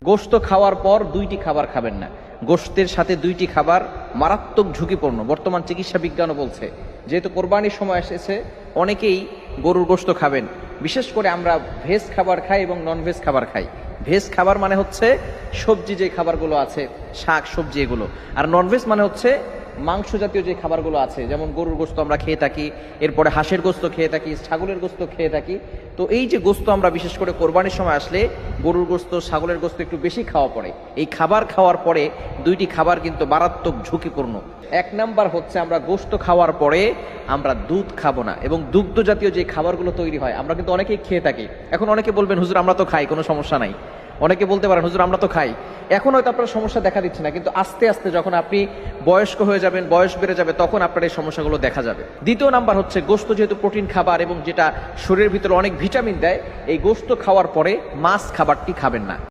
গোশত খাওয়ার পর দুইটি খাবার খাবেন না। গোশতের সাথে দুইটি খাবার মারাত্মক ঝুঁকিপূর্ণ। বর্তমান চিকিৎসা বিজ্ঞানও বলছে, যেহেতু কোরবানির সময় এসেছে, অনেকেই গরুর গোশত খাবেন। বিশেষ করে আমরা ভেজ খাবার খাই এবং নন ভেজ খাবার খাই। ভেজ খাবার মানে হচ্ছে সবজি, যে খাবারগুলো আছে, শাক সবজি এগুলো। আর নন ভেজ মানে হচ্ছে মাংস জাতীয় যে খাবারগুলো আছে, যেমন গরুর গোশত আমরা খেয়ে থাকি, এরপরে হাঁসের গোশত খেয়ে থাকি, ছাগলের গোশত খেয়ে থাকি। তো এই যে গোশত আমরা বিশেষ করে কোরবানির সময় আসলে গরুর গোশত, ছাগলের গোশত একটু বেশি খাওয়া পড়ে। এই খাবার খাওয়ার পরে দুইটি খাবার কিন্তু মারাত্মক ঝুঁকিপূর্ণ। এক নাম্বার হচ্ছে আমরা গোশত খাওয়ার পরে আমরা দুধ খাবো না, এবং দুগ্ধ জাতীয় যে খাবারগুলো তৈরি হয় আমরা কিন্তু অনেকেই খেয়ে থাকি। এখন অনেকে বলবেন, হুজুর আমরা তো খাই, কোনো সমস্যা নাই। অনেকে বলতে পারেন, হুজুর আমরা তো খাই। এখন হয়তো আপনার সমস্যা দেখা দিচ্ছে না, কিন্তু আস্তে আস্তে যখন আপনি বয়স্ক হয়ে যাবেন, বয়স বেড়ে যাবে, তখন আপনার এই সমস্যাগুলো দেখা যাবে। দ্বিতীয় নাম্বার হচ্ছে, গোশত যেহেতু প্রোটিন খাবার এবং যেটা শরীরের ভিতরে অনেক ভিটামিন দেয়, এই গোশত খাওয়ার পরে মাছ খাবারটি খাবেন না।